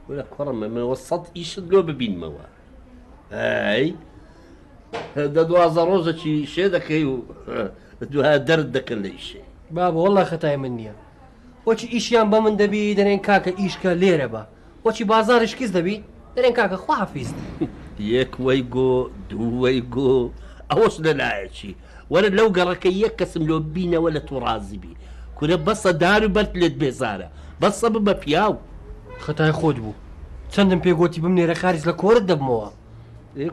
ولا كرم من وسط ايش لو ببين موا اي هذا دوازة روزة شي شيدك ايو دوها دردك اللي شيء بابا والله خطاي مني وچی ئیشیان بە من دەبی دەرێن کاکە ئیشکە لێرە بە وەچی بازاڕش کیس دەبی دەرێن کاکە خواحافیز یەک وەیگۆ دوو وەیگۆ ئەوەش لەلایەکی وەرە لەو گەڕەکە یەک کەسم لۆ بینەوە لە تو ڕازی بی کورە بەسە دار و بەرت لێت بێزارە بەسە ببە پیاو خەتای خۆت بوو چەندم پێگوتی بمنێرە خارج لە کۆرت دەبمەوە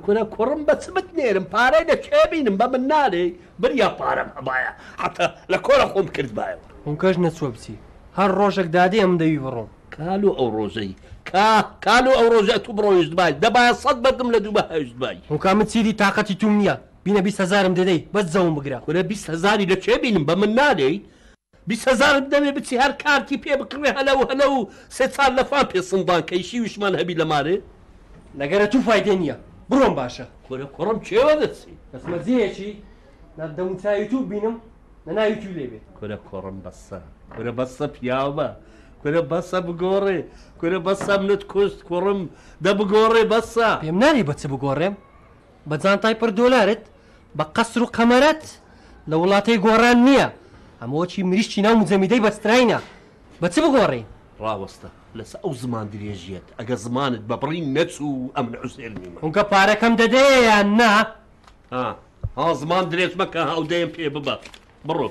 کورە کوڕم بە چمت نێرم پارەی لەکێ بینم بە من نارێ بریا پارەم هەبایە حتا لە کۆرە خۆم کرد بایەوە هەمکەش نەچوە بچی هەر ڕۆژێک دادێ ئەم دەوی بڕۆم کالو ئەو ڕۆژەی کالو ئەو ڕۆژە تو بڕۆیشت بای دەبایە سەد بەردم لە دوو بەهشت بای هەمکامت چیری تااقەتی توم نییە بینە 20,000 دەدەی بەس زەوم بگرە کورە 20,000 لەکێ بینم بە من نارێ 20,000 دەمێ بچی هەر کارتی پێ بکڕێ هەلە و سێ چار لەفان پێ سندان کەیشی وشمان هەبی لە مارێ لەگەرە تو فایدە نییە بڕۆم باشە کورە کوڕم چێوە دەچی بەسمەرجەیەکی دەموچاوی تو بینم نەناوی تو لێ بێت کورە کوڕم بەسە کورە بەسە پیاو بە کورە بەسە بگۆڕێ کورە بەسە منت کوشت کوڕم دە بگۆڕێ بەسە پێم ناری بەچ بگۆڕێم بە جانتای پڕ دۆلارت بە قەسر و قەمەرەت لە وڵاتەی گۆڕان نییە ئەمەوەچی مریشتی ناو مجەمیدەی بەستراینە بەچ بگۆڕێ ڕاوەستە لەسە ئەو زمان درێژیت ئەگە زمانت بە بڕی نەچوو ئەم عوسێلمیمە هەمکە پارەکەم دەدەیان نا ها زمان درێژ مەکە هەودەیەم پێ ببە بڕۆ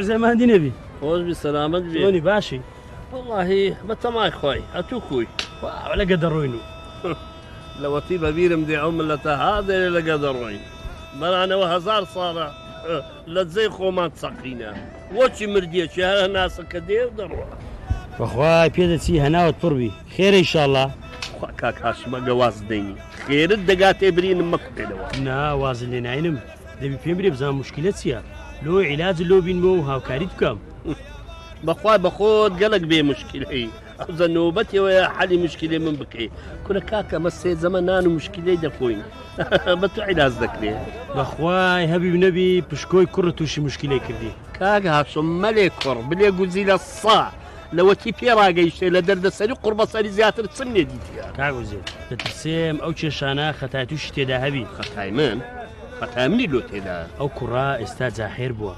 زمانی نەبی خۆش بی سەلامەت بێ چۆنی باشی وەڵاهی بە تەمای خۆی ئەتوو کوی لەگە دەڕۆین و لەوەتی بەبیرم دێ ئەو ملەتە هادێ لەگە دەڕۆین بەرانەوە 1000 ساڵە لە جێی خۆمان چەقینە وەچی مردیەکی هەرە ناسەکە دێ و دەڕۆ بەخوای پێدەچی هەناوت پڕبی خێرە ئیشاڵڵا کاک هاشمە گەواز دەینی خێرت دەگات تێبرینم مەکوێنەوە ناوازە لێ ناینم دەبی پێم برێ بزانم مشکلە چییە لۆ عیلاج لۆ بینمەوە و هاوکاریت بکەم بەخوا بەخۆت گەلک بێ مشکلەی ئەوزە نۆبەتەوەیە حەلی مشکلێ من بکەی کورە کاکە مە سێ زەمە نان و مشکلەی دەخۆین بە تو عیلاج دەکرێت بەخوای هەبی نەبی پشکۆی کوڕە تووشی مشکلەی کردی کاک هاشم مەلێ کوڕ بلێ گوزی لە سا لەوەتی پێ ڕاگەیشتێ لە دەردەسەری قوربەسەری زیاتر چم لێ دیتیە کاگوزێت دەترسێم ئەو کێشانە خەتای تووشی تێدا هەبی خەتای من خەتای منی لۆ تێدا ئەو کوڕا ئێستا جاحێر بووە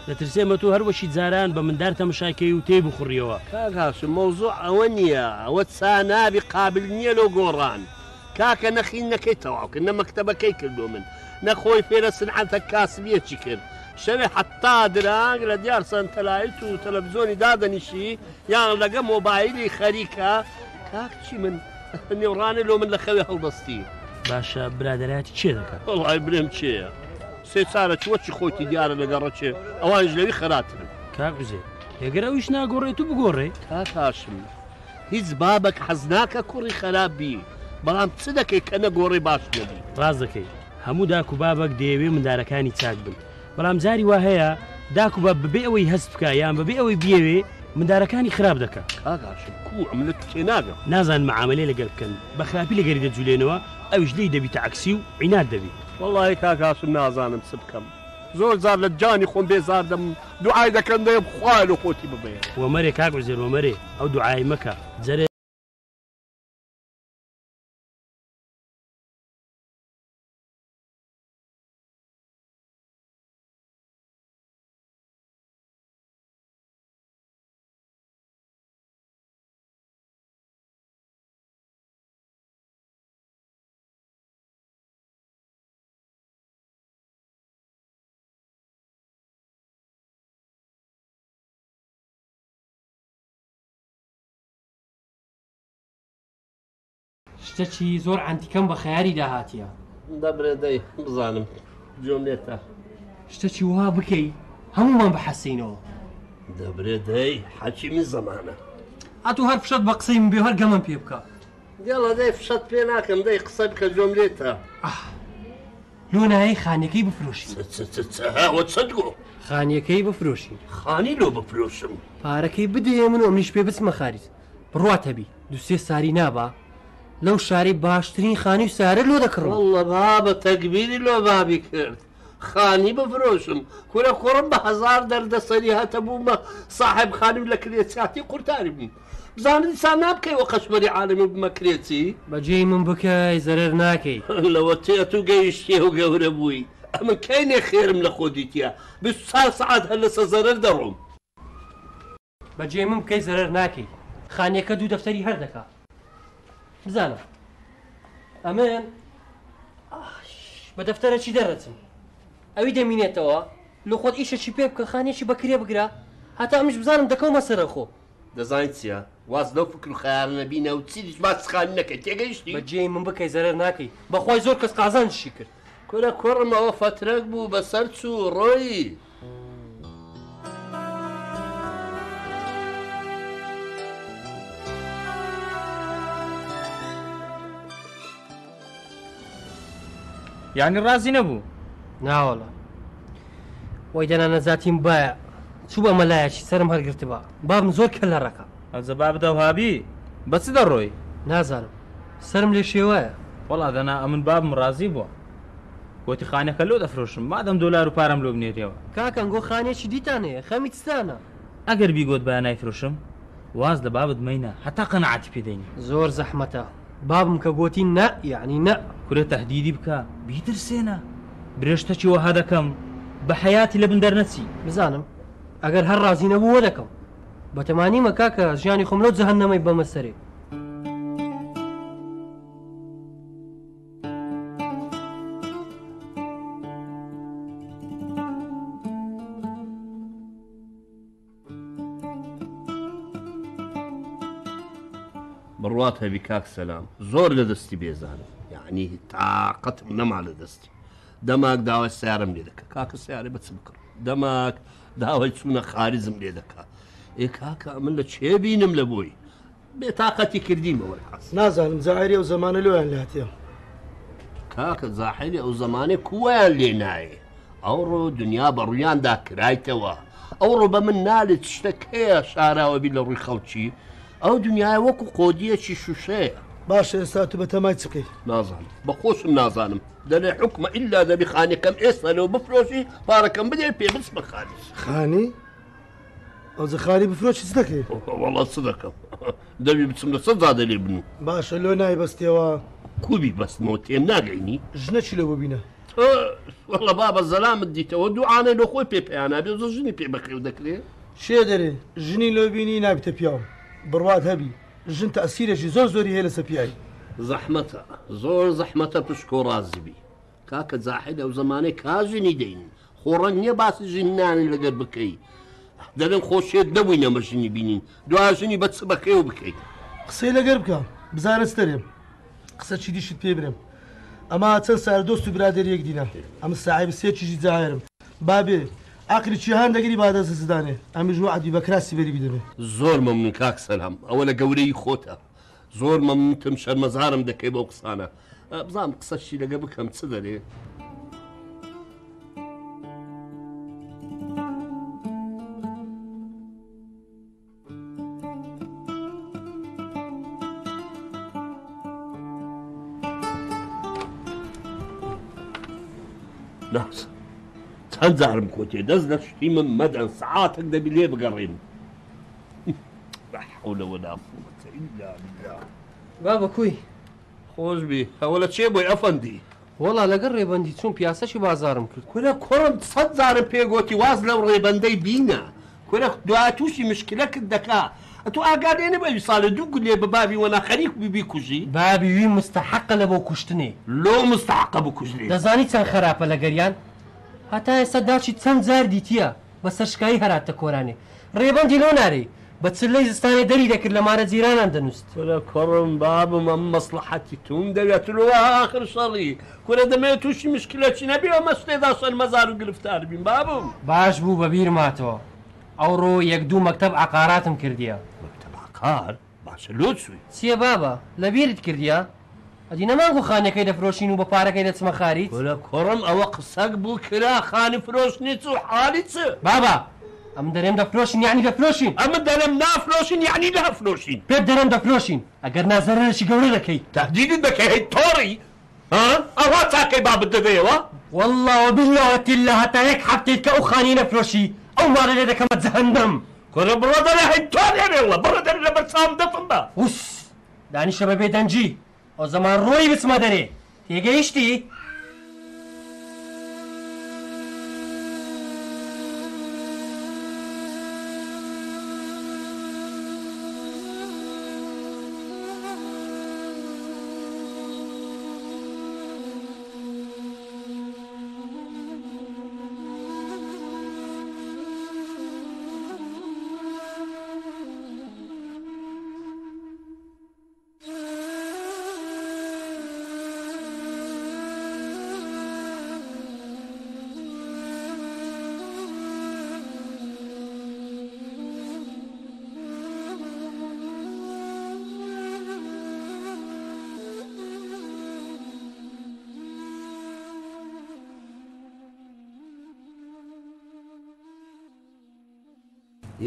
دەترسێمە تو هەروەشی جاران بە مندار تەمەشاکەی و تێی بخوڕیەوە کاک هاشم مەوزوع ئەوە نییە ئەوە چا نابی قابل نییە لۆ گۆڕان کاکە نەخینەکەی تەواوکە نە مەکتەبەکەی کردو من نەخۆی فێرە سنعەتە کاسبیەکی کرد شەوێ حتا درانگ لە دیار سەنتەلایت و تەلەڤیزۆنی دادەنیشی یان لەگە مۆبایلی خەریکە کاک چی من نێوڕانێ لۆ من لە خەوێ هەڵبەستی باشە برادەراتی چێ دەکات وەڵای برێم چێە سێ چارە چوەچی خۆتی دیارە لەگە ڕەچێ ئەوانش لەوی خەراترن کاگوزێ ئەگەر ئەویش ناگۆڕێت و بگۆڕێ کاک هاشم هیچ بابک حەز ناکە کوڕی خەراب بی بەڵام چ دەکەی کە نەگۆڕی باش نەبی ڕاست دەکەی هەموو داک و بابک دەیەوێ مندارەکانی چاک بن بەڵام جاری وا هەیە داک و باب بەبێ ئەوەی هەست بکە یان بەبێ ئەوەی بیەوێ مندارەکانی خراپ دەکات کاک هاشم کو ئەملت تێناگەم نازان معاملەی لەگەڵ بکەن بە خراپی لەگەری دەجولێنەوە ئەویش لی دەبیتە عەکسی و عینات دەبی وەڵی کاک هاشم نازانم چ بکەم زۆر زار لە جانی خۆم بێزار دەم دوعای دەکەن دەیە خوای لە خۆتی ببێ وەمەرێ کاگوزێر وەمەرێ ئەو دوعای مەکە جەرێ شتێکی زۆر ئەنتیکەم بە خەیاری داهاتیە دەبرێدەی بزانم جۆم لێتە شتێکی وها بکەی هەمومان بەحەسینەوە دەبرێدەی حەکیمی زەمانە هاتوو هەر پشت بە قسەی من بێ هەر گەمەم پێ بکە دیڵە دەی فشەت پێ ناکەم دەی قسە بکە جۆم لێتە لۆنایی خانەکەی بفرۆشین هاوە چەند گۆ خانیەکەی بفرۆشین خانی لۆ بفرۆشم پارەکەی بدێ من ئەمریش پێ بچمە خاریز بڕاتەبی دوسێ ساری نابا لەو شاری باشترین خانی و سارە لۆ دەکڕم والله بابە تەکبیری لۆ بابی کرد خانی بفرۆشم کورە کوڕم بە 1000 دەردەسەری هەتە بوومە صاحب خانی و لە کرێچاتی قورتاری بووم بزانە دیسان نابکەیەوە قەشبەری عالمی بمە کرێچی بەجێی من بکەی زەرەر ناکەی لەوە تێت و گەیشتێ و گەورە بووی ئەمە کەینێ خێرم لە خۆ دیتە 24 سعات هەر لەسە زەرەر دەڕۆم بەجێ من بکەی زەرەر ناکەی خانیەکە دوو دەفتەری هەر دەکا بزانە ئەمن بە دەفتەرەکی دەڕێتم ئەوی دەمینێتەوە لە خۆت ئیشەکی پێ بکە خانێکی بەکرێ بگرە هەتا ئەمش بزانم دەکەومە سەرە خۆ دەزانیت چییە واز لەو فکر و خەیاڵ نەبینە و چیش باس خانی نەکەی تێگەیشتی بەجێی من بکەی زەرەر ناکەی بەخوای زۆر کەس قازانشی کرد کورە کوڕمەوە فەترەک بوو بەسەر چوو ڕۆی یعنی ڕازی نەبوو ناوەڵە وەی دەنا نەزاتیم باە چوو بە مەلایەکی سرم هەرگرتبە بابم زۆر کە لە ڕەکە ئەوزە با بدە و هابی بەچ دەڕۆی نازانم سرم لێ شێوایە وەڵا دەنا ئەمن بابم ڕازی بووە گوتی خانەکە لۆ دەفرۆشم مادەم دۆلار و پارەم لۆ بنێریەوە کاکەنگۆ خانێکی دیتانەیە خەمی چستانە ئەگەر بیگۆت بە نایفرۆشم واز لە بابت مەینە هەتا قەنەعەتی پێدەینی زۆر زەحمەتە بابم کە گوتی نە یعنی نە کورە تەهدیدی بکە بیترسێنە برێشتەکی وەها دەکەم بە حەیاتی لە بن دەرنەچی بزانم ئەگەر هەر ڕازی نەبوو وە دەکەم بەتەمانیمە کاکە ژیانی خۆم لەو جەهەنەمەی بەمە سەرێ بڕوات هەبی کاک سەلام زۆر لە دەستی بێزانم یعنی تااقەتم نەما لە دەستی دەماک داوای سیارم لێ دەکە کاکە سیارێ بەچ بکڕ دەماک داوای چوونە خارزم لێ دەکا ئێ کاکە من لە چێ بینم لە بۆی بێتاقەتی کردیمەوە حەس نازانم زاهری ئەو زەمانە لۆیان لاتێ کاکە زاحیری ئەو زەمانێ کووەیان لێ نایە ئەوڕۆ دنیا بە ڕوویاندا کرایتەوە ئەوڕۆ بە من نالێت شتەکەیە شاراوەبی لە ڕووی خەڵکی ئەو دنیای وەکو قۆدیەکی شوشەیە باشە ئێستا تو بە تەمای چکەی نازانم بەخۆشم نازانم دەڵێ حکومە ئیلا دەبی خانەکەم ئێستا لەوە بفرۆشی پارەکەم بدێ پێ بچ بە خانیش خانی ئەو زەخاری بفرۆشی چ دەکەی وەڵات چ دەکەم دەبی بچم لە سەد زادە لێ بنوو باشە لۆ نای بەستێەوە کوبی بەستمەوە تێم ناگەینی ژنەچی لە ببینە وەڵە بابە زەلامت دیتەوە دوعاانەی لە خۆی پێ پێیانە بێ زۆر ژنی پێ بەخێو دەکرێت شێ دەرێ ژنی لۆ بینی نابتە پیاوە بڕوات هەبی ژن تەسیرێکی زۆر زۆری هەیە لە سەپیایی زەحمەتە زۆر زەحمەتە پشکۆ ڕازیبی کاکە جاحید ئەو زمانەی کاژنی دەین خۆڕەنگ نییە باسی ژینانی لەگەر بکەی دەڵێن خۆشێت نەبووینە مەژنی بینین دوژنی بە چ بەکەی و بکەیت قسەی لەگەر بکە بزانستەرێم قسە چی دیشت پێ برم ئەمە چەند سار دۆست و برادر یەک دینە ئەمە ساحب سێکیشی جاهێرم بابێ ئاقری چیهان دەگەری بادەست زدانێ ئەمیژ وعدی بە کراسی بەری بدەبێ زۆر مەمنون کاک سەلام ئەوە لە گەورەی خۆتە زۆر مەمنونتم شەرمەزارم دەکەی بۆ قسانە بزانم قسەشی لەگە بکەم چ دەرێ ناس چەند جارم کۆتێ دەست لە شتی من مەدەن سعاتێک دەبی لێ بگەڕێن لا حول ولا قوة إلا بالله بابە کوی خۆش بی ئەوە لە چێ بۆی ئەفەندی وەڵا لەگەر ڕێبەندی چوون پیاسەشی بازارم کرد کورە کوڕم 100 جارم پێگوتی واز لەو ڕێبەندەی بینە کورە دوای تووشی مشکلەکت دەکا ئەتۆ ئاگادێنە بەوی ساڵە دوو گولێ بە بابی وەنا خەریک بیبی کوژی بابی وی مستحقە لە بۆ کوشتنێ لۆ مستحقە بکوژێ دەزانی چەند خراپە لە گەریان هەتا ئێستا داچی چەند جار دیتیە بە سەرشکایی هەراتە کۆرانێ ڕێبەندی لۆ نارێ بە چلەی زستانی دەری دەکرد لە مارە جیرانان دەنووست کورە کوڕم بابم ئەم مەسلحەتی توم دەوێت لەوە ئاخر شەڕی کورە دەمەوێت تووشی مشکلەتی نەبێەوە مەستێدا سەر مەزار و گرفتار بین بابم باش بوو بە بیرماتەوە ئەوڕۆ یەک دوو مەکتەب عقاراتم کردیە مەکتەب عقار باشە لۆچووی چییە بابە لەبیرت کردیا ئەدی نەمانگو خانەکەی دەفرۆشین و بە پارەکەی دەچمە خارج لە کوڕم ئەوە قسەک بوو کرا خانی فرۆشتنیت و حالی چ بابا ئەم دەرێم دەفرۆشین یعنی دەفرۆشین ئەمە دەرم نافرۆشین یعنی نافرۆشین پێت دەرێم دەفرۆشین ئەگەر نازەرەشی گەورە دەکەیت تهدیدت دەکەیت تۆڕی ئەوە تاکەی بابت دەدەیەوە والله وبالله تلا هەتا یەک هەفتەیت کە ئەو خانی نەفرۆشی ئەو ماڵە لێ دەکەمە جەهەنەم کوڕە بڕۆ دەرێ هەی تۆڕێنێڵە بڕۆ دەرێ لە بەرچاوم دەفم بە وس دانیشە بەبێ دەنجی ئەو زەمان ڕۆی بچمە دەرێ تێگەیشتی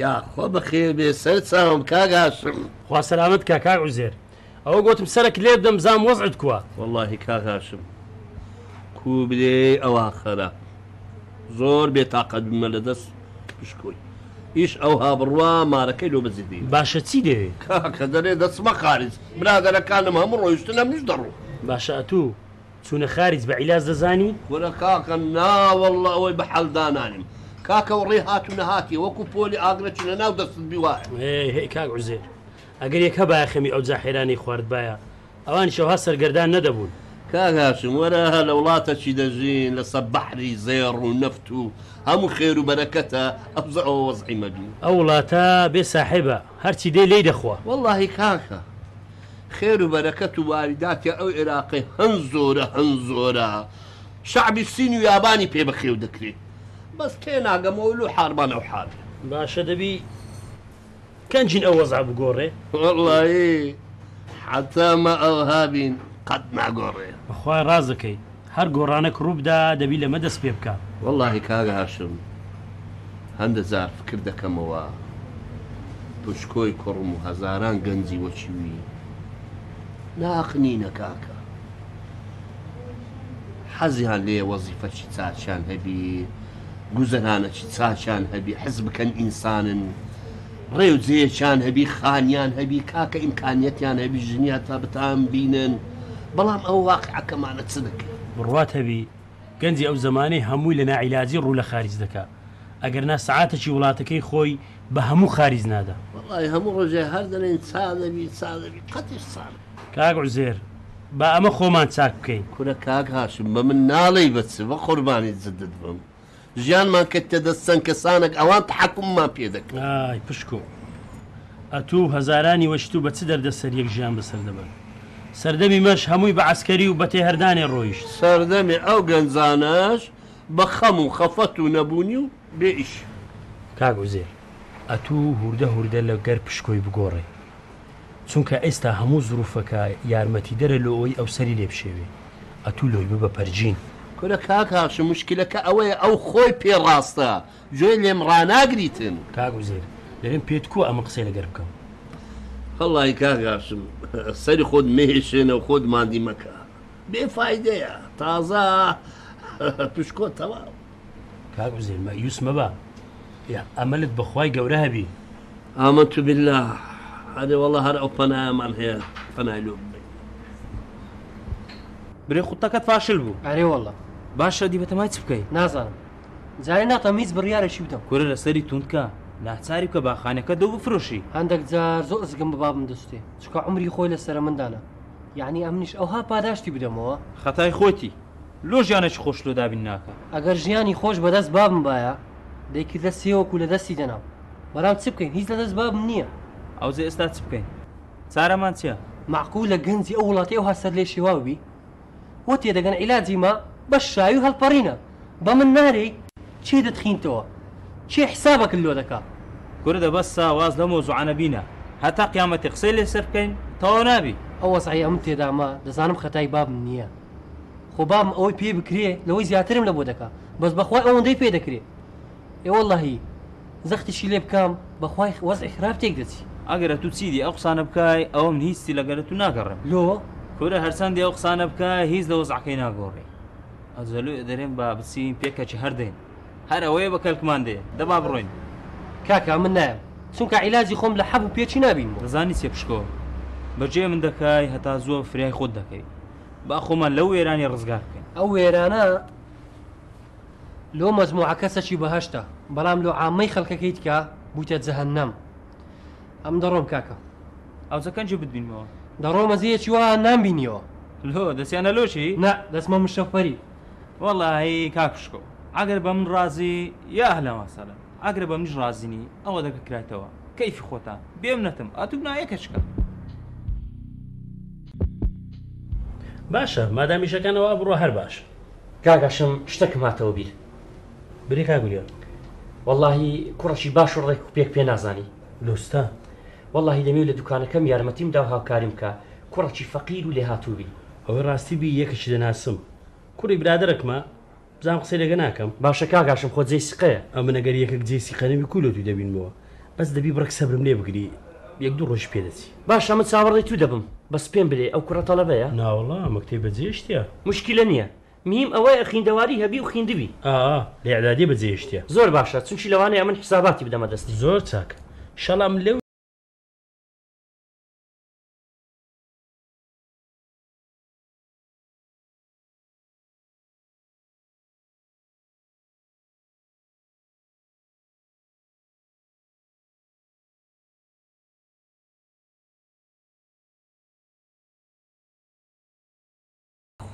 یا خۆ بەخێر بێ سەر چاوم کاگاشم خوا سەلامەت کا کاک عوزێر ئەوە گوتم سەرک لێ بدەم بزانم وەزعت کووە واللهی کاگاشم کوو بدێ ئەوە خەرە زۆر بێتاقەت بمە لە دەست پشکۆی ئیش ئەوها بڕوا مارەکەی لۆ بەزیدی باشە چی دەوێ کاکە دەرێ دەچمە خارج برادەرەکانم هەموو ڕۆیشتنە منیش دەڕوو باشە ئەتوو چوونە خارج بە عیلاج دەزانی وەرە کاکە ناوەڵڵە ئەوەی بە حەڵدانانیم کاکە و ڕێ هاتوونە هاتی وەکو پۆلی ئاگرە چونە ناو دەستت بیوایە هی کاک عوزێر ئەگەر یەکە باخەمی ئەو جاحێرانی خوارد باە ئەوان شەوها سەرگەردان نەدەبوون کاگاشم وەرە لە وڵاتەکی دەژین لەسەر بەحری زێڕ و نەفت و هەموو خێر و بەرەکەتە ئەوزە ئەوە وەزعی مەبی ئەو وڵاتە بێ ساحێبە هەرچی دێ لێی دەخوا واللهی کاکە خێر و بەرەکەت و واریداتی ئەو عێراقی هەن زۆرە شعبی سین و یابانی پێ بەخێو دەکرێت بەس تێناگەمەوە و حاربان ئەو حال باشە دەبی کەنجین ئەو وەزع بگۆڕێ واللهی حتەمە ئەوها بین قەت ناگۆڕێ بەخوای ڕاز دەکەی هەر گۆڕانەك ڕووبدا دەبی لەمە دەست پێ بکە واللهی کاگە هاشم هەندە زار فکر دەکەمەوە پشکۆی کوڕم و هەزاران گەنجی وەچیوی ناقنینە کاکە حەزیان لێ وەزیفەکی چاچیان هەبی گوزەرانەکی چاچیان هەبی حەز بکەن ئینسانن ڕێ و جێیەکیان هەبی خانیان هەبی کاکە ئیمکانیەتیان هەبی ژنیا تا بتان بینن بەڵام ئەو واقعەکەمانە چ دەکەن بڕوات هەبی گەنجی ئەو زمانەی هەمووی لە ناعیلاجی ڕوو لە خارج دەکا ئەگەر نا سەعاتێکی وڵاتەکەی خۆی بە هەموو خارج نادا وەڵی هەموو ڕۆژێ هەر دەڵێن چادەبی قەتیش ساڵ کاک عوزێر با ئەمە خۆمان چاک بکەین کورە کاک هاشم بە من ناڵی بەچ بە قوربانی جدت بم ژیانمان کەتە دەستەن کەسانێک ئەوان تحکممان پێ دەکەن ئای پشکۆ ئەتوو هەزارانی وەشتوو بە چ دەردەسەر یەک ژیان بەسەر دەبن سەردەمی مەش هەمووی بە عسکەری و بە تێهەردانێ ڕۆیشت سەردەمی ئەو گەنجانەش بە خەم و خەفەت و نەبوونی و بێئیش کاک عوزێر ئەتوو هوردە لە گەر پشکۆی بگۆڕێ چونکە ئێستا هەموو زروفەکە یارمەتی دەرە لە ئەوی ئەو سەری لێ بشێوێ ئەتوو لۆی ببە پەرجین کورە کاک هاشم مشکلەکە ئەوەیە ئەو خۆی پێڕاستە گوێی لێم ڕاناگریتن کاک عوزێر لەرێم پێت کووە ئەمە قسەی لەگەر بکەم هەڵی کاک هاشم سەری خۆت مێهێشێنە و خۆت ماندی مەکە بێفایدەیە تازە پشکۆ تەواو کاک عوزێر مەیوس مەبە ئەمەلت بەخوای گەورە هەبی ئامەتو بالله هەدێ وەڵە هەر ئەو پەنایەمان هەیە پەنای لۆ برێ خوتەکەت فاشل بوو ئەرێ وەڵە باشە دیبەتەمای چ بکەیت نازانم جارێ ناتەم هیچ بڕیارێکی بدەم کورە لەسەری تونکە ناچاری بکە باخانەکە دەو بفرۆشی هەندێک جار زۆر ئەزگەم بە بابم دەستێ چکە عمری خۆی لە سرە مندانە یعنی ئەمنیش ئەوها پاداشتی بدەمەوە خەتای خۆتی لۆ ژیانێکی خۆش لۆ دابین ناکە ئەگەر ژیانی خۆش بەدەست بابم باە دەیکی دەست سێوەکو لە دەستی دەناو بەرام چ بکەین هیچ لە دەست بابم نییە ئەوزە ئێستا چ بکەین چارەمان چییە معقول لە گەنجی ئەو وڵاتی ئەو هەسەر لێ شێواوبی وە تێدەگەن عیلاجی ما بەش شاوی هەڵپەڕینە بە من نارێ چێ دەتخینتەوە چێ حسابەکە لۆ دەکا کورە دەبەستە واز لە مۆزوعانە بینە هەتا قیامەتی قسەی لێسەر بکەین تەواو نابی. ئەوە سعی ئەم تێداما دەزانم خەتای بابم نییە. خۆ بابم ئەوەی پێ بکرێ لەوەی زیاترم لە بۆ دەکا بەس بەخوای ئەوەندەی پێ دەکرێت. ئێوەڵڵاهی زەختیشی لێ بکەم بەخوای وەزعی خراپ تێک دەچی. ئەگەرە تو چیدی ئەو قسانە بکای ئەوە من هیچی لەگەرە تو ناگەڕێم. لۆ کورە هەرچەندی ئەو قسانە بکای هیچ لە وەزعەکەی ناگۆڕێ. ئەجەلوی دەرێن با بچین پێکەچی هەردەین هەر ئەوەیە بە کەلکمان دێ دەبا بڕۆین. کاکە من نایەم چونکە عیلاجی خۆم لە حەب و پێچی نابین. دەزانی چێ پشکۆ بەجێ من دەکای هەتا زۆر فریای خۆت دەکەی با خۆمان لەو وێرانی ڕزگار بکەین. ئەو وێرانە لۆ مەجموعەکە سەچی بەهەشتە بەڵام لۆ عامەی خەڵکەکەیت کە بوویتە جەهەنەم. ئەم دەڕۆم کاکە. ئەوزەکەنجی بتبینەوە دەڕۆ مەزیەکی وا نامبینیەوە. لۆ دەستیانە لۆشی؟ نا دەستمە مشەفەری. وەڵاهی کاک پشکۆ ئەگەر بە من ڕازی یا ئەهلا مەسەلە ئەگەر بە منیش ڕازینی ئەوە دەکەکرایتەوە کەیفی خۆتان بێم نەتم ئەتوو نایەکەچکە. باشە مادامیشەکانەوە بڕۆ هەر باش. کاکەشم شتێکم هاتەوە بیر. بری کاگولیان وەڵاهی کوڕەشی باش و ڕێک و پێک پێ نازانی. لۆستا وەڵاهی دەمەوێت لە دوکانەکەم یارمەتیم دا و هاوکاریم کە کوڕەکی فەقیر و لێ هاتووبی. ئەوەی ڕاستی بی یەکەشی دەناسم کوڕی برادرەکمە بزانام قسەی لەگە ناکەم. باشە کاگاشم خۆ جێی سقەیە. ئەمە نەگەر یەکێک جێی سیقەنەوی کولۆ تو دەبینمەوە بەس دەبی بڕێک سەبرم لێ بگری یەک دوو ڕۆژ پێدەچی. باشە من چاوەڕێی تو دەبم بەس پێم بدێ ئەو کوڕە تەڵەبەیە؟ ناوەڵا ئەمە کتێب بەجێشتە مشکلە نییە میم ئەوەیە خوێندەواری هەبی و خوێندبی. لێ ئەعدادی بەجێشتە زۆر باشە چونکی لەوانەیە من حساباتی بدەمە دەستی. زۆر چاک شەڵام لەو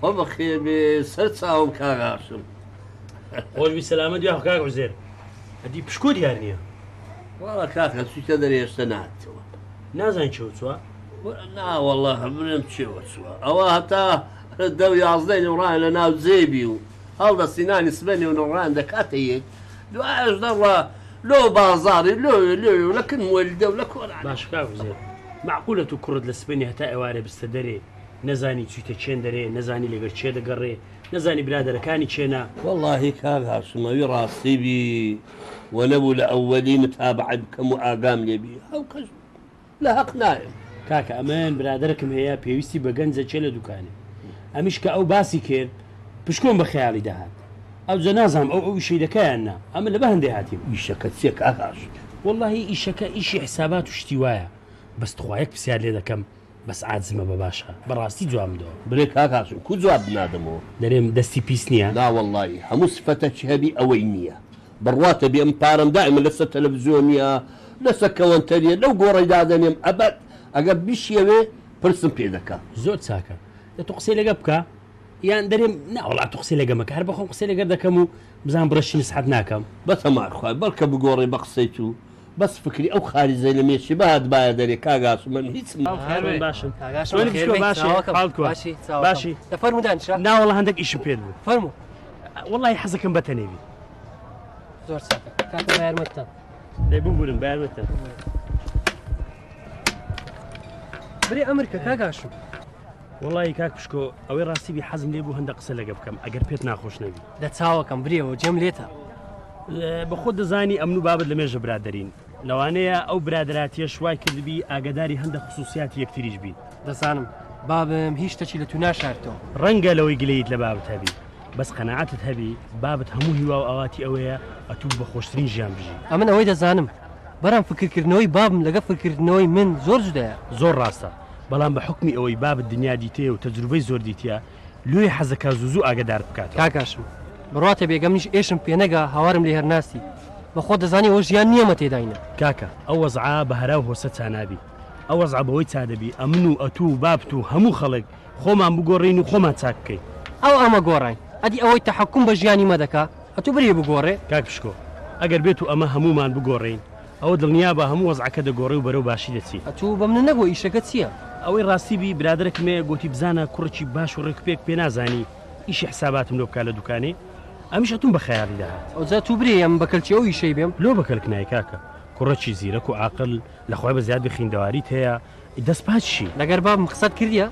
خۆ بەخێر بێ سەر چاوم کاغاشم. خۆشبی سەلامەت یا کاک عوزێر ئەدی پشکۆ دیار نییە. وەڵا کاکە چوویتە دەرێشتە ناتەوە نازان چۆ چووە؟ ناوەڵا هەمرم چێوە چووە ئەوە هەتا دە و یازدەی نوڕان لە ناو جێبی و هەڵدەستینانی سبەنی و نوڕان دەکاتە یەک دوایش دەڕە لۆ بازاری لۆ لە کن وەلدە و لە کۆران. باش کاک عوزێر معقولە تو کوڕت لە سبەنی هەتا ئێوارێ بستە دەرێ نەزانی چیتە چێن دەرێ نەزانی لەگەر چێ دەگەڕێ نەزانی برادەرەکانی چێنە. واللهی کاک هاشمەوی ڕاستی بی وە نەبوو لە ئەوەلی متابعەت بکەم و ئاگام لێبی ئەو کەس لە حەق نایم. کاکە ئەمەن برادەرەکەم هەیە پێویستی بە گەنجە چێ لە دوکانێ ئەمیش کە ئەو باسی کرد پشکۆم بە خەیاڵی داهات ئەو جە نازانم ئەو ئیشەی دەکەیاننا ئەمە لە بە هەندێ هاتیم. ئیشەکە چێ کاک هاش؟ واللهی ئیشەکە ئیشی حسابات و شتی وایە بەس توخوایەک پرسیار لێ دەکەم بەس عاجزمە بە باشە بەڕاستی جوامدەوە. برێ کاک هاشم کو جواب بنادەمەوە دەرێم دەستی پیس نییە. لا واللهی هەموو سفەتەکی هەبی ئەوەی نییە بڕواتە بێ ئەم پارەم دائما لەسەر تەلەڤیزیۆنیە لەسەر کەوەنتەریە لەو گۆڕەی دادەنێم ئەبەت ئەگەر بیشێوێ پرسم پێ دەکا. زۆر چاکە دە تو قسەی لەگە بکە یان دەرێم ناوەڵات تو قسەی لەگە مەکە هەر بەخۆم قسەی لەگەر دەکەم و بزان بڕەشی نسحەت ناکەم. بەتەماشخوای بەڵکە بگۆڕێ بە قسەی تو بەس فکری ئەو خاریزەی لە مێشی بەهات باە دەرێ کاگاس من هیچ باشی دەفەرمودان ناوەڵە هەندێک ئیشم پێ بوو فەرموو. وەڵی حەزەکەم بەتەنێوی زۆر چاکە کاکە بەیارمەتتان دەی ببوورم بەیارمەتە برێ ئەمریکا کاگاشم. وڵی کاک پشکۆ ئەوەی ڕاستی بی حەزم لێ بوو هەندە قسە لەگە بکەم ئەگەر پێت ناخۆش نەبی. دە چاوەکەم برێەوە جێم لێتە بە خۆت دەزانی ئەمن و بابت لە مێژە برادەرین لەوانەیە ئەو برادراتیە شوای کردبی ئاگداری هەندە خصوصیاتی یەکتریش بین. دەزانم بابم هیچ شتێکی لە تو ناشارتەوە ڕەنگە لەوەی گلەیت لە بابت هەبی بەس قەنەعەتت هەبی بابت هەموو هیوا و ئاواتی ئەوەیە ئەتوو بە خۆشترین ژیان بژی. ئەمن ئەوەی دەزانم بەرام فکرکردنەوەی بابم لەگە فکردنەوەی من زۆر جودایە. زۆر ڕاستە بەڵام بە حکمی ئەوەی بابت دنیا دیتێ و تەجروبەی زۆر دیتە لێ حەزەکە زوو ئاگدار بکات. کاکاشم بڕاتە بێگەم نیش ئێشم پێنەگا هاوارم لێ هەرناسی بە خۆ دەزانی ئەوە ژیان نییەمە تێداینە. کاکە ئەو وەزعا بە هەرا و هۆسە چانابی ئەو وەزع بەوەی چادەبی ئەمن و ئەتوو و بابت و هەموو خەڵک خۆمان بگۆڕین و خۆمان چاک بکەین. ئەو ئەمە گۆڕین ئەدی ئەوەی تەحەکوم بە ژیانی مەدەکا ئەتوو بریە بگۆڕێ. کاک پشکۆ ئەگەر بێت و ئەمە هەمومان بگۆڕین ئەوە دڵنیا بە هەموو وەزعەکە دەگۆڕێ و بەرەو باشی دەچی. ئەتوو بە منە نەگۆ ئیشەکە چییە؟ ئەوەی ڕاستی بی برادرێکمێ گوتی بزانە کوڕێکی باش و ڕێکپێک پێ نازانی ئیشی حساباتم لۆ بکات لە دوکانێ ئەمیش ئەتوم بە خەیاڵی داهات. ئەوجا تو برێ ئەم بەکەلچی ئەو ئیشەی بێم لۆ بەکەلک نای کاکە کوڕەکی زیرەک و عاقل لەخوای بە زیاد بخیندەواریت هەیە دەست پاچشی لەگەر بابم قسەت کردیە؟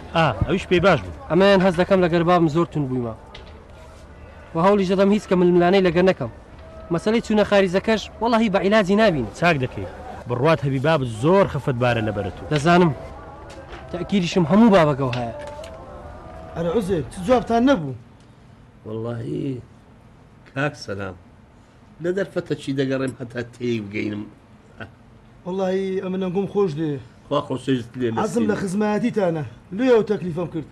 ئەویش پێی باش بوو ئەمەیان هەست دەکەم لەگەر بابم زۆر تون بوویمە و هەوڵی دەدەم هیچ کە ململانەی لەگەر نەکەم مەسەلەی چوونە خاریزەکەش وەڵاهی بە عیلاجی نابین چاک دەکەی بڕوات هەبی بابت زۆر خەفتبارە لەبەرت و دەزانم تەکیریشم هەموو بابەگەو هەیە ئەرە عوزێر چ جوابتان نەبوو واللهی کاک سەلام لە دەرفەتە چی دەگەڕێم هەتا تێی بگەینم واللهی ئەمە نەنگۆم خۆش دێ خوا خۆشەویست لێ عەزم لە خزمەتیتانە لێ ئەو تەکلیفم کرد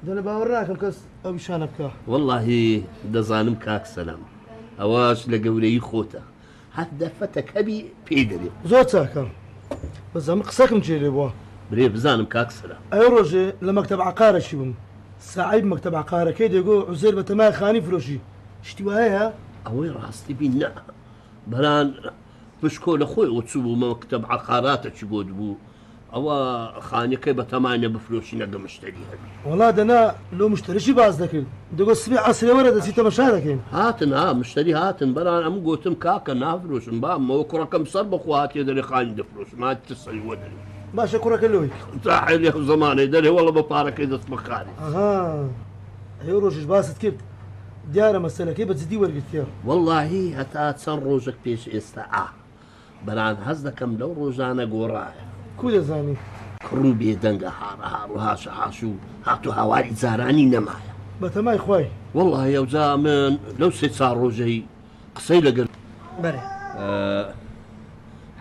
دەنە باوەڕ ناکەم کەس ئەو شانە بکە واللهی دەزانم کاک سەلام ئەوەش لە گەورەی خۆتە هەت دەرفەتە کەبی پێی دەرێ زۆر چاکە بەزەمە قسەکەم جێ لێ بووە برێ بزانم کاک سەلام ئەو ڕۆژێ لە مەکتەب عقارەشی بووم ساعیب مەکتەب عقارەکەی دێگۆ عوزێر بە تەمای خانی فرۆشی شتی وایە ئەوەی ڕاستی بین نە بەران پشکۆ لە خۆی ئۆچوو بوو مەکتەب عقاراتەکی بۆ بوو ئەوە خانەکەی بە تەمانە بفرۆشی نەگە مشتری هەبی وڵا دەنا لۆ مشتریشی باز دەکرد دەگۆ سبی عسرێوەرە دەچی تەمەشا دەکەین هاتن مشتری هاتن بەران ئەم گوتم کاکە نافرۆشم بامەوە کوڕەکەم سەر بەخواتێ دەرێ خانی دەفرۆشم هاتی سەریوە دەرێ باشە کوڕەکە لەوەی تاحێلی زمانەی دەرێ وەڵە بە پارەکەی دەست بەکاری ئەو ڕۆژش باست کرد دیارە مەسەلەکەی بە جدی وەرگرتیە واللهی هەتا چەند ڕۆژێک پێش ئێستا بەران هەز دەکەم لەو ڕۆژانە گۆڕایە کو دەزانی کڕوو بێدەنگە هاڕەهاڕ و هاشەهاش و هاتو هاواری جارانی نەمایە بە تەمای خوای والله ئەوجا من لەو سێ چار ڕۆژەی قسەی لەگەر بەرێ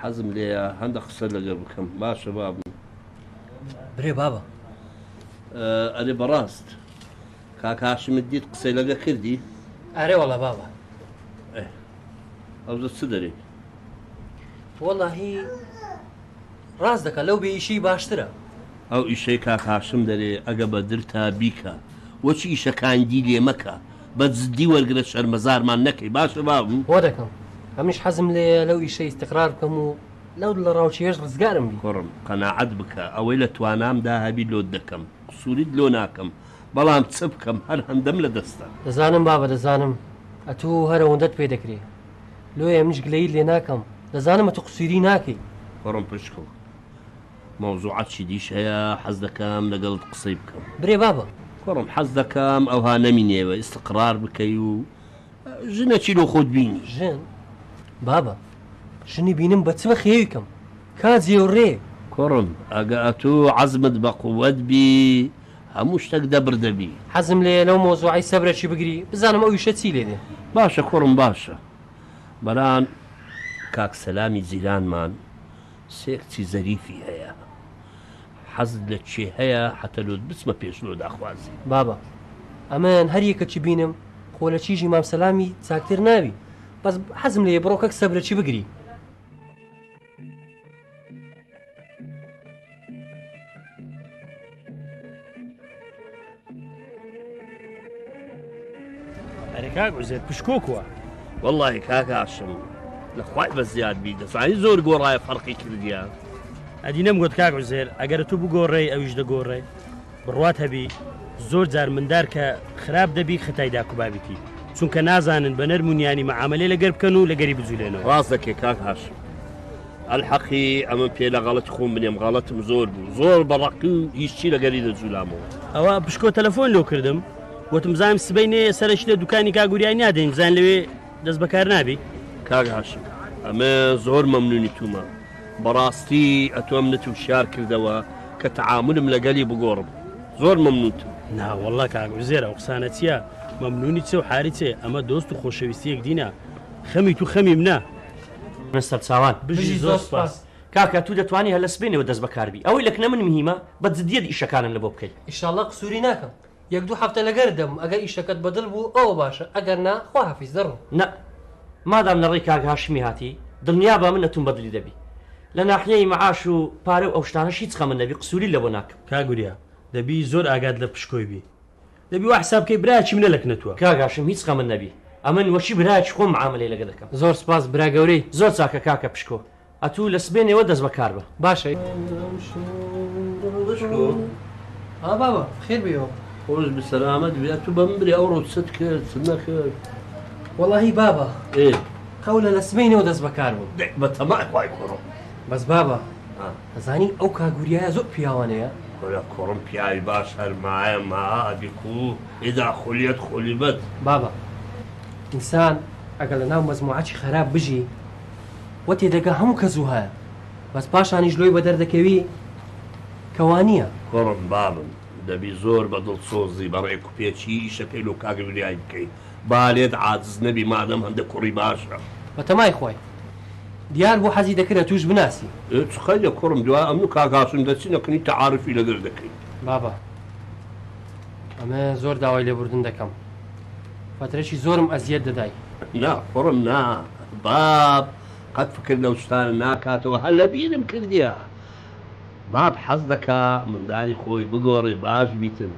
حەزم لێە هەندە قسە لەگەر بکەم باشە بابم برێ بابە ئەرێ بەڕاست کاکاشمت دیت قسەی لەگە کردی ئارێ وەڵا بابە ئەوزە چ دەرێ وەڵاهی ڕاست دەکە لەو بێئیشی باشترە ئەو ئیشەی کاکاشم دەرێ ئەگە بە درتا بیکە وەچی ئیشەکاندی لێ مەکە بە جددی وەرگرە شەرمەزارمان نەکەی باشە بابم بۆ دەکەم هەمیش حەزم لێ لەو ئیشەی استقرار بکەم و لەو لە ڕاوچێش ڕزگارم بی کوڕم قەناعەت بکە ئەوەی لە توانامدا هەبی لۆت دەکەم قسووریت لۆ ناکەم بەڵام چ بکەم هەر هەندەم لە دەستە دەزانم بابە دەزانم ئەتوو هەرەوەندەت پێ دەکرێ لۆیە منش گلەیت لێ ناکەم دەزانم ئەتو قسووری ناکەی کوڕم پشکۆ مۆزوعەتی دیش هەیە حەز دەکەم لەگەڵت قسەی بکەم برێ بابە کوڕم حەز دەکەم ئەوها نەمینێوە ئیستقرار بکەی و ژنەچی لۆ خۆت بینی ژن بابە ژنی بینم بە چوە خێویکەم کاجێ و ڕێ کوڕم ئەگە ئەتۆ عەزمت بە قووەت بی هەموو شتێک دەبردەبی حەزم لێ لەو مۆزوعی سەبرەکی بگری بزانم ئەو ویشە چی لێ دێ باشە کوڕم باشە بەران کاک سەلامی جیرانمان سێ کچی زەریفی هەیە حەزت لە چێ هەیە حتە لۆت بچمە پێشلۆ داخوازی بابە ئەمەیان هەر یەکەکی بینم خۆ لە چیژی مام سەلامی چاکتر ناوی بەس حەزم لێ بڕۆکەک سەبرەکی بگری ئەرێ کاک عوزێر پشکۆکووە والله کاکاشم لەخوای بە زیاد بی دەزانی زۆر گۆڕایە فەرقی کردیان ئەدی نەمگوت کاک عوزێر ئەگەر تو بگۆڕێی ئەویش دەگۆڕێ بڕوات هەبی زۆر جار مندار کە خراپ دەبی خەتای داکوبابیتی چونکە نازانن بە نەرمونیانی مەعاملەی لەگەر بکەن و لەگەری بجوولێنەوە ڕاست دەکێ کاکاشم الحەقی ئەمە پێ لە غەڵەت خۆم بنێم غەڵەتم زۆر بوو زۆر بەڕەقی و هیچی لەگەری دەجوولامەوە ئەوە پشکۆ تەلەفۆن لۆ کردم وتم زانم سبەی نێ سەرش لە دوکانی کاگوریای نادەین زان لەوێ دەست بەکار نابی کاکاشم ئەمە زۆر مەمنونی تومە بەڕاستی ئەتۆم نەتوشار کردەوە کە تەعاملم لەگەلی بگۆڕم زۆر مەمنونتم ناوەڵڵا کاک عوزێرە ئەو قسانە چییە مەمنونی چێ و حاری چێ ئەمە دۆست و خۆشەویستیەک دینە خەمی تو خەمی منە مستەر چاوان بژی زۆر سپاس کاکە تو دەتوانی هەلە سبێنەوە دەست بەکاربی ئەوەی لەکنە من میهمە بە جددیەت ئیشەکانن لە بۆ بکەیت ئیشاڵڵا قسووری ناکەم یەک دوو هەفتە لەگەر دەم ئەگەر ئیشەکەت بەدڵ بوو ئەوە باشە ئەگەر نا خوا حەفیز دەڕۆ نە مادام لە ڕێی کاک هاشمی هاتی دڵنیا بە من نەتون بەدلی دەبی لە ناحیەی مەعاش و پارە و ئەو شتانەش هیچ خەمن نەبی قسووری لە بۆ ناکەم کاگوریا دەبی زۆر ئاگات لە پشکۆی بی دەبی وا حساب بکەی برایەکی منە لەکنەتووە کاک هاشم هیچ خەمن نەبی ئەمن وەچی برایەکی خۆم معاملەی لەگە دەکەم زۆر سپاس برا گەورەی زۆر چاکە کاکە پشکۆ ئەتوو لە سبێنەوە دەست بەکار بە باشە بابە خێر بێەوە خۆش بسەلامەت بێت تو بە من برێ ئەو ڕۆ چت کرد چ نەکرد وەڵاهی بابە قەولە لە سبەینەوە دەست بەکار بوون بە تەمای خوای کوڕم بەس بابە ئەزانی ئەو کاگوریایە زۆر پیاوانەیە ولا کوڕم پیاوی باش هەرمایە مابیک و ئێدا خۆلیەت خۆلیبەت بابە ئینسان ئەگەر لە ناو مەزموعەتی خراپ بژی وە تێدەگا هەموو کەزوو هەیە بەس پاشانیش لۆی بە دەردەکەوی کەوانییە کوڕم بابم دەبی زۆر بە دڵسۆزی بەڕێک و پێچی ئیشە پێل و کاگوریای بکەیت بالێت عاجز نەبی مادەم هەندە کوڕی باشە بە تەمای خۆی دیار بۆ حەزی دەکرێت توش بناسی خەیە کوڕم دوای ئەم و کاگاسم دەچینەکەنی تەعارفی لەگەر دەکەیت بابە ئەمە زۆر داوای لێبوردن دەکەم فترێکی زۆرم ئەزیەت دەدای نا کوڕم نا باب قەت فکر لەو شتانە ناکاتەوە هەر لە بیرم کردیە باب حەز دەکا مندانی خۆی بگۆڕێ باش بیتن